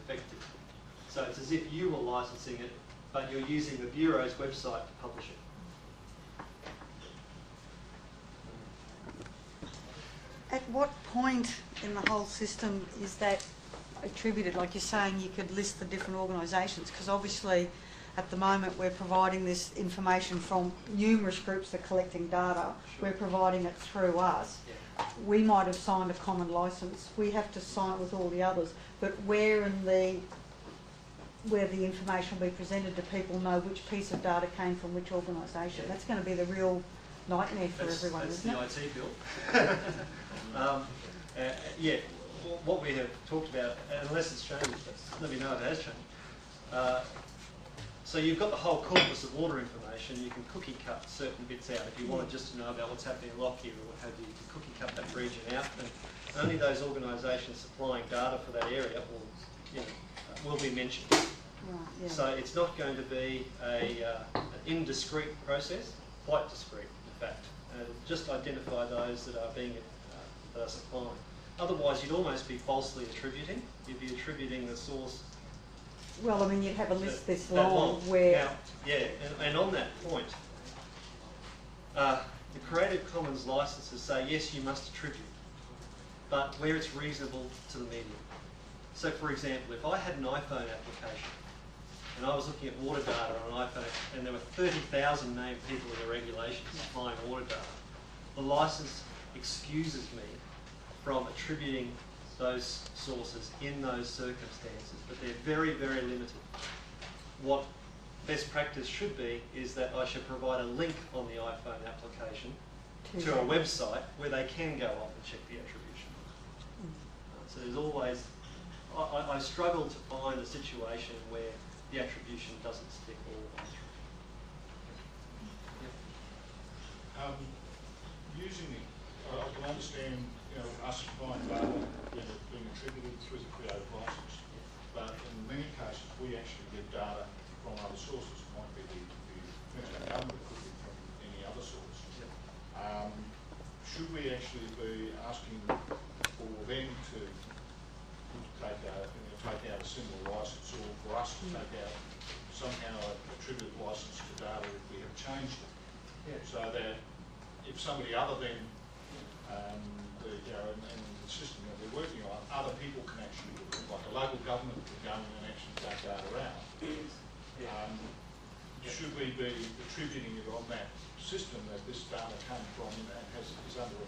effective. So it's as if you were licensing it, but you're using the Bureau's website to publish it. At what point in the whole system is that attributed? Like you're saying, you could list the different organisations, because obviously at the moment we're providing this information from numerous groups that are collecting data. Sure. We're providing it through us. Yeah. We might have signed a common licence. We have to sign it with all the others. But where the information will be presented to people know which piece of data came from which organisation. Yeah. That's going to be the real nightmare for everyone, isn't it? That's the IT bill. Yeah, what we have talked about, unless it's changed, let me know if it has changed. So you've got the whole corpus of water information. You can cookie cut certain bits out. If you wanted just to know about what's happening in Lockyer or what have you, you can cookie cut that region out. And only those organisations supplying data for that area will be mentioned. Right, yeah. So it's not going to be an indiscreet process, quite discreet, in fact. Just identify those that are being that are supplying. Otherwise, you'd almost be falsely attributing. You'd be attributing the source. Well, I mean, you'd have a list this long where... Now, yeah, and on that point, the Creative Commons licenses say, yes, you must attribute, but where it's reasonable to the medium. So, for example, if I had an iPhone application and I was looking at water data on an iPhone and there were 30,000 named people in the regulations supplying water data, the license excuses me from attributing those sources in those circumstances, but they're very, very limited. What best practice should be is that I should provide a link on the iPhone application to a website where they can go off and check the attribution. So there's always, I struggle to find a situation where the attribution doesn't stick all the way through. Yeah. Using it, I can understand, us supplying data being attributed through the creative license, but in many cases we actually get data from other sources. It might be the Queensland government, it could be from any other source. Yeah. Should we actually be asking for them to take out a similar license, or for us to take out somehow a attributed license to data if we have changed it? Yeah. So that if somebody other than and the system that we're working on, other people can actually, like a local government can go in and actually take data out. Yeah. Should we be attributing it on that system that this data came from and is under a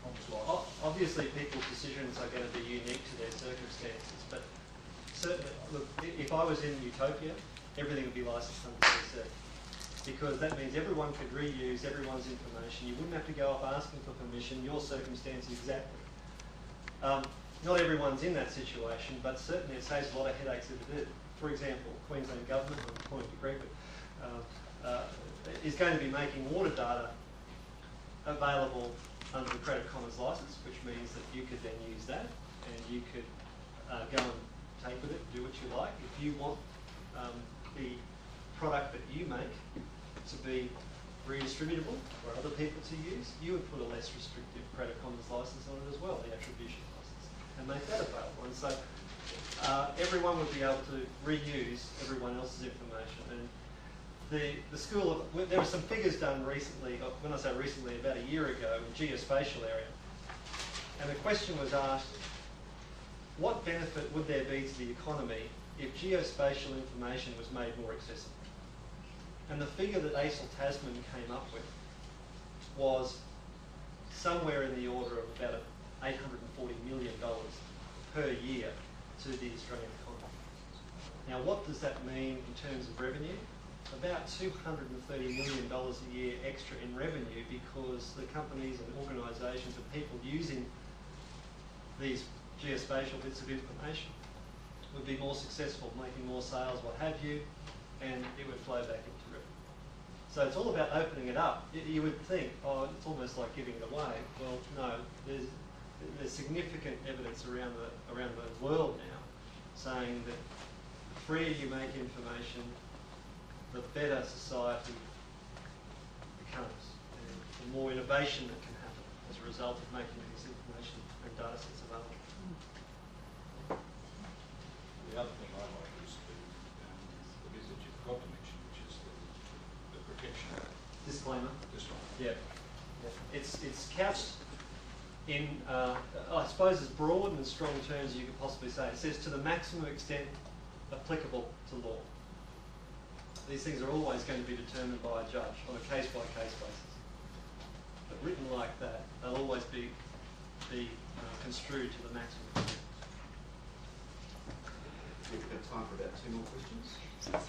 Commons license? Obviously, people's decisions are going to be unique to their circumstances, but certainly, look, if I was in Utopia, everything would be licensed under CC. Because that means everyone could reuse everyone's information. You wouldn't have to go off asking for permission, your circumstance exactly. Not everyone's in that situation, but certainly it saves a lot of headaches if it did. For example, Queensland Government, on the point of agreement, is going to be making water data available under the Creative Commons license, which means that you could then use that and you could go and take with it, do what you like. If you want the product that you make to be redistributable for other people to use, you would put a less restrictive Creative Commons license on it as well, the attribution license, and make that available. And so everyone would be able to reuse everyone else's information. And the school of, there were some figures done recently, when I say recently, about a year ago, in the geospatial area. And the question was asked, what benefit would there be to the economy if geospatial information was made more accessible? And the figure that ACIL Tasman came up with was somewhere in the order of about $840 million per year to the Australian economy. Now, what does that mean in terms of revenue? About $230 million a year extra in revenue, because the companies and organisations and people using these geospatial bits of information would be more successful, making more sales, what have you, and it would flow back into revenue. So it's all about opening it up. You would think, oh, it's almost like giving it away. Well, no, there's significant evidence around the world now saying that the freer you make information, the better society becomes, and the more innovation that can happen as a result of making these information and data sets available. The other thing I like is the bit that you forgot to mention, which is the protection. Disclaimer. Disclaimer. Yeah. It's couched in, I suppose, as broad and strong terms as you could possibly say. It says to the maximum extent applicable to law. These things are always going to be determined by a judge on a case-by-case basis. But written like that, they'll always be construed to the maximum extent. We've got time for about 2 more questions.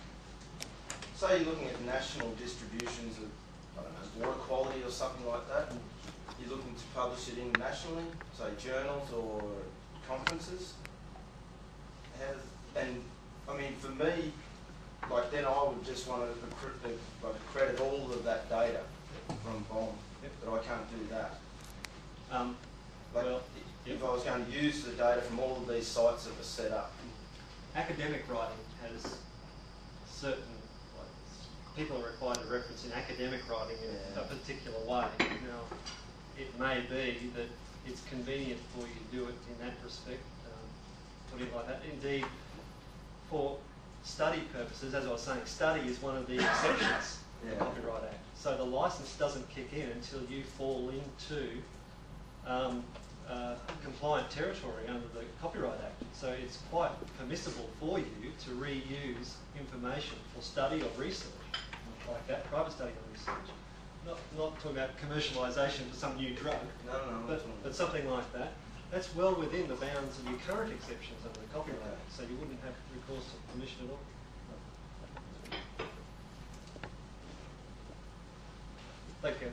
Say you're looking at national distributions of, I don't know, water quality or something like that. You're looking to publish it internationally, say journals or conferences. And I mean, for me, like then I would just want to credit all of that data from BoM, but I can't do that. If I was going to use the data from all of these sites that were set up. Academic writing has certain, people are required to reference in academic writing in a particular way. Now, it may be that it's convenient for you to do it in that respect, put it like that. Indeed, for study purposes, as I was saying, study is one of the exceptions to the Copyright Act. So the licence doesn't kick in until you fall into compliant territory under the Copyright Act. So it's quite permissible for you to reuse information for study or research, like that, private study or research. Not talking about commercialisation for some new drug, but something like that. That's well within the bounds of your current exceptions under the Copyright Act, so you wouldn't have recourse to permission at all. Thank you.